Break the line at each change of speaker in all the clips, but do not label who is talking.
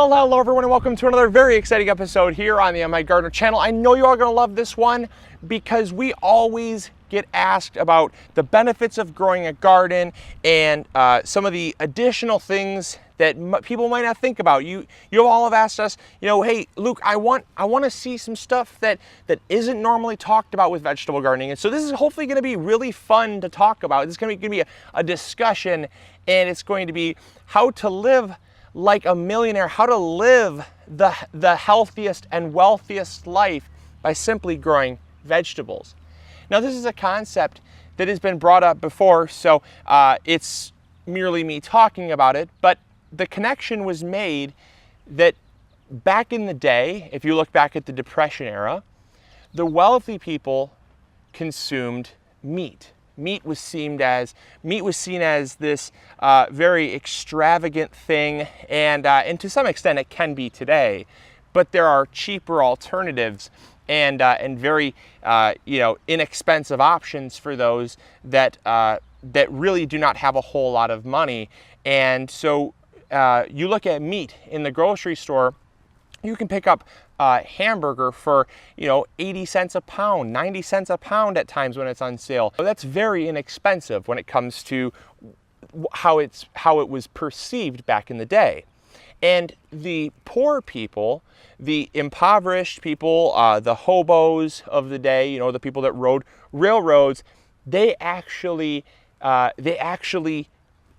Well, hello everyone and welcome to another very exciting episode here on the My Gardener channel. I know you are going to love this one because we always get asked about the benefits of growing a garden and some of the additional things that people might not think about. You all have asked us, hey, Luke, I want to see some stuff that isn't normally talked about with vegetable gardening. And so this is hopefully going to be really fun to talk about. This is going to be a discussion, and it's going to be how to live like a millionaire, how to live the healthiest and wealthiest life by simply growing vegetables. Now, this is a concept that has been brought up before, so it's merely me talking about it, but the connection was made that back in the day, if you look back at the Depression era, the wealthy people consumed meat. Meat was seen as this very extravagant thing, and to some extent it can be today, but there are cheaper alternatives and very inexpensive options for those that really do not have a whole lot of money. And so you look at meat in the grocery store, you can pick up a hamburger for 80 cents a pound, 90 cents a pound at times when it's on sale. So that's very inexpensive when it comes to how it was perceived back in the day. And the poor people, the impoverished people, the hobos of the day, the people that rode railroads, they actually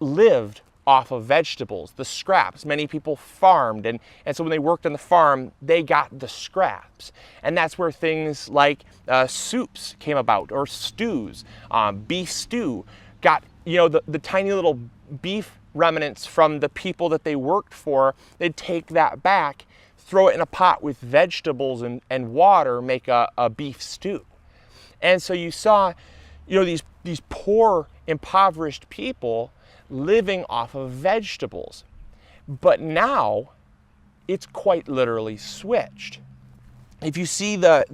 lived off of vegetables, the scraps. Many people farmed, and so when they worked on the farm, they got the scraps. And that's where things like soups came about, or stews. Beef stew got, the tiny little beef remnants from the people that they worked for. They'd take that back, throw it in a pot with vegetables and water, make a beef stew. And so you saw, these poor, impoverished people living off of vegetables. But now it's quite literally switched. If you see the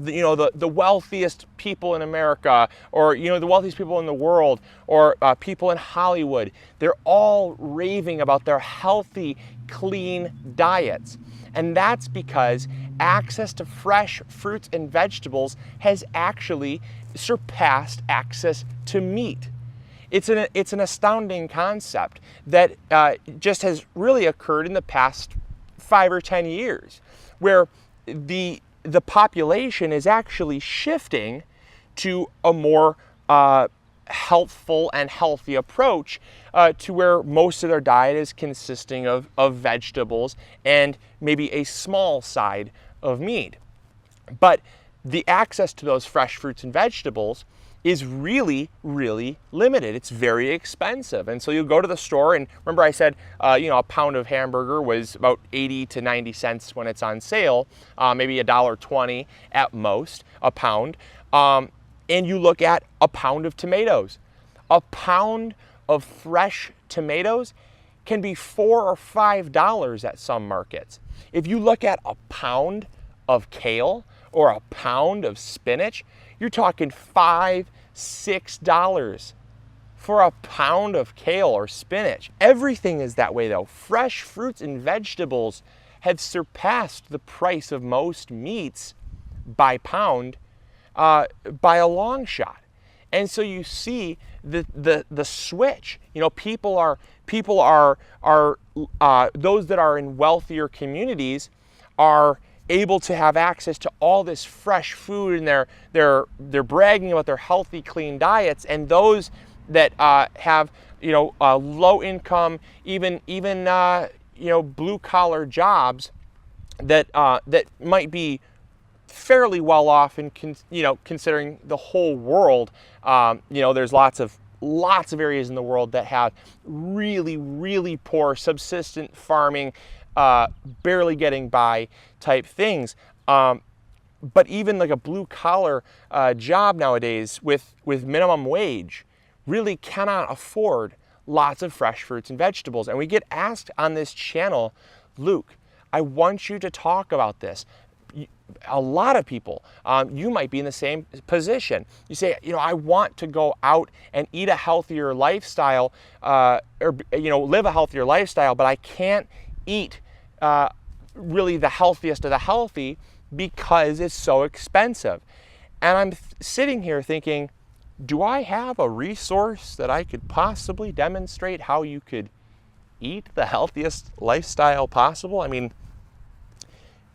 wealthiest people in America, or the wealthiest people in the world, or people in Hollywood, they're all raving about their healthy, clean diets. And that's because access to fresh fruits and vegetables has actually surpassed access to meat. It's an astounding concept that just has really occurred in the past 5 or 10 years, where the population is actually shifting to a more healthful and healthy approach to where most of their diet is consisting of vegetables and maybe a small side of meat. But the access to those fresh fruits and vegetables is really, really limited. It's very expensive. And so you go to the store, and remember I said, a pound of hamburger was about 80 to 90 cents when it's on sale, maybe $1.20 at most, a pound. And you look at a pound of tomatoes. A pound of fresh tomatoes can be $4 or $5 at some markets. If you look at a pound of kale or a pound of spinach, you're talking $5, $6 for a pound of kale or spinach. Everything is that way though. Fresh fruits and vegetables have surpassed the price of most meats by pound by a long shot. And so you see the switch. People are those that are in wealthier communities are able to have access to all this fresh food, and they're bragging about their healthy, clean diets. And those that have low income, even blue collar jobs that might be fairly well off in considering the whole world. There's lots of areas in the world that have really, really poor subsistence farming, barely getting by type things. But even like a blue collar job nowadays with minimum wage really cannot afford lots of fresh fruits and vegetables. And we get asked on this channel, Luke, I want you to talk about this. A lot of people, you might be in the same position. You say, I want to go out and eat a healthier lifestyle, or live a healthier lifestyle, but I can't eat really the healthiest of the healthy because it's so expensive. And I'm sitting here thinking, do I have a resource that I could possibly demonstrate how you could eat the healthiest lifestyle possible? I mean,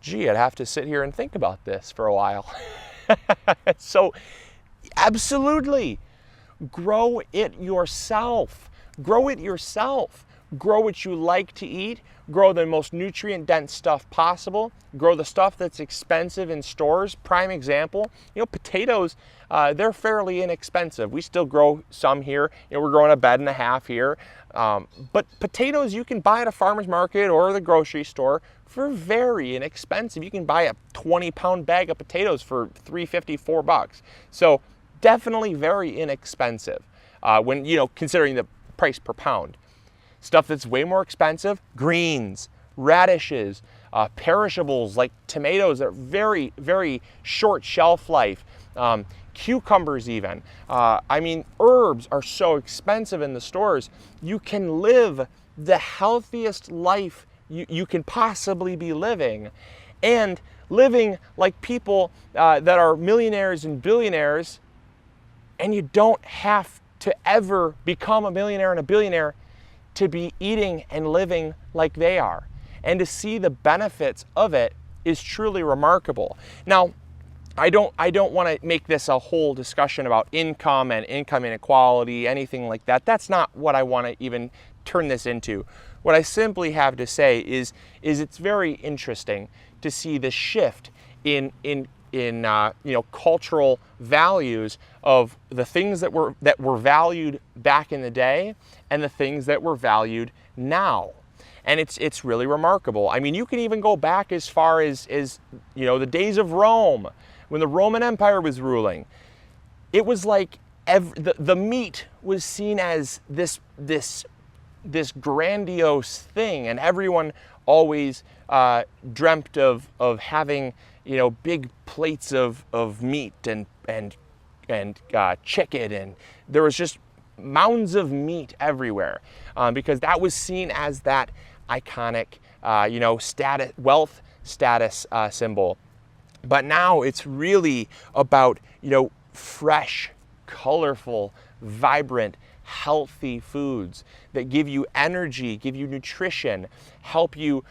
gee, I'd have to sit here and think about this for a while. So absolutely, grow it yourself. Grow it yourself. Grow what you like to eat. Grow the most nutrient-dense stuff possible. Grow the stuff that's expensive in stores. Prime example, potatoes, they're fairly inexpensive. We still grow some here. We're growing a bed and a half here. But potatoes you can buy at a farmer's market or the grocery store for very inexpensive. You can buy a 20-pound bag of potatoes for $3.50, $4. So definitely very inexpensive when, considering the price per pound. Stuff that's way more expensive, greens, radishes, perishables like tomatoes that are very, very short shelf life, cucumbers even. Herbs are so expensive in the stores. You can live the healthiest life you can possibly be living, and living like people that are millionaires and billionaires, and you don't have to ever become a millionaire and a billionaire to be eating and living like they are. And to see the benefits of it is truly remarkable. Now, I don't want to make this a whole discussion about income and income inequality, anything like that. That's not what I want to even turn this into. What I simply have to say is it's very interesting to see the shift in cultural values of the things that were valued back in the day and the things that were valued now. And it's really remarkable. I mean, you can even go back as far as the days of Rome, when the Roman Empire was ruling. It was like the meat was seen as this grandiose thing, and everyone always dreamt of having big plates of meat and chicken, and there was just mounds of meat everywhere because that was seen as that iconic wealth status symbol. But now it's really about fresh, colorful, vibrant, healthy foods that give you energy, give you nutrition, help you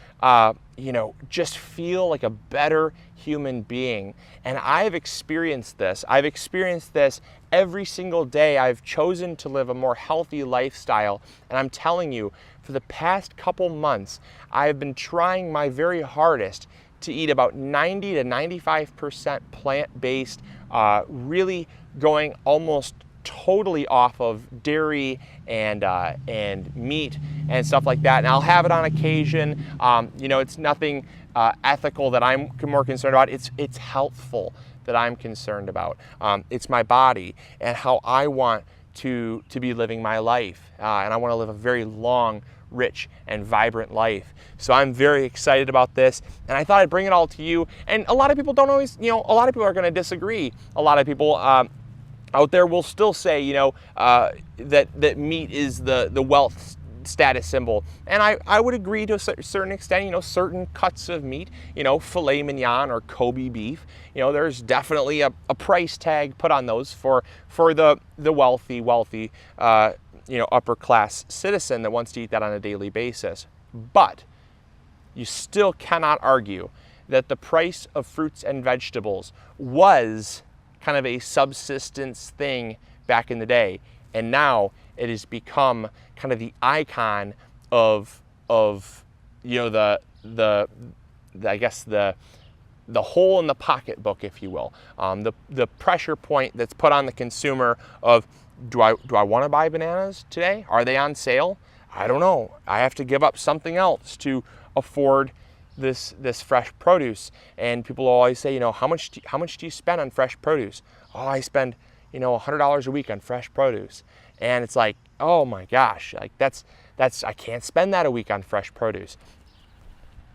just feel like a better human being. And I've experienced this. I've experienced this every single day. I've chosen to live a more healthy lifestyle. And I'm telling you, for the past couple months, I've been trying my very hardest to eat about 90 to 95% plant-based, really going almost totally off of dairy and meat and stuff like that. And I'll have it on occasion. It's nothing ethical that I'm more concerned about. It's healthful that I'm concerned about. It's my body and how I want to be living my life. And I want to live a very long, rich, and vibrant life. So I'm very excited about this, and I thought I'd bring it all to you. And a lot of people don't always, a lot of people are going to disagree. A lot of people out there will still say, that meat is the wealth status symbol. And I would agree to a certain extent. Certain cuts of meat, filet mignon or Kobe beef, there's definitely a price tag put on those for the wealthy, upper class citizen that wants to eat that on a daily basis. But you still cannot argue that the price of fruits and vegetables was kind of a subsistence thing back in the day, and now it has become kind of the icon of the hole in the pocketbook, if you will, the pressure point that's put on the consumer of, do I want to buy bananas today? Are they on sale? I don't know. I have to give up something else to afford this fresh produce. And people always say, how much do you spend on fresh produce? Oh, I spend $100 a week on fresh produce. And it's like, oh my gosh, like that's I can't spend that a week on fresh produce.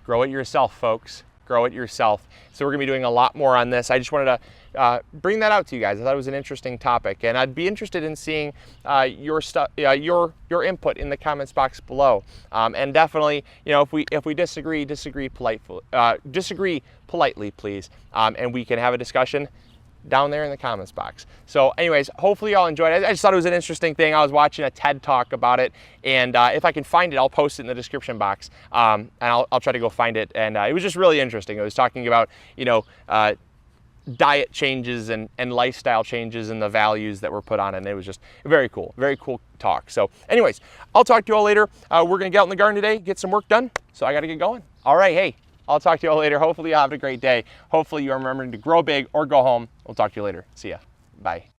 Grow it yourself, folks. grow it yourself. So we're gonna be doing a lot more on this. I just wanted to bring that out to you guys. I thought it was an interesting topic, and I'd be interested in seeing your input in the comments box below. And definitely, you know, if we disagree politely, please, and we can have a discussion down there in the comments box. So anyways, hopefully y'all enjoyed it. I just thought it was an interesting thing. I was watching a TED talk about it, and if I can find it, I'll post it in the description box, and I'll try to go find it. And it was just really interesting. It was talking about, you know, diet changes and lifestyle changes and the values that were put on it. And it was just very cool talk. So anyways, I'll talk to you all later. We're gonna get out in the garden today, get some work done. So I gotta get going. All right, hey, I'll talk to you all later. Hopefully you'll have a great day. Hopefully you're remembering to grow big or go home. We'll talk to you later. See ya. Bye.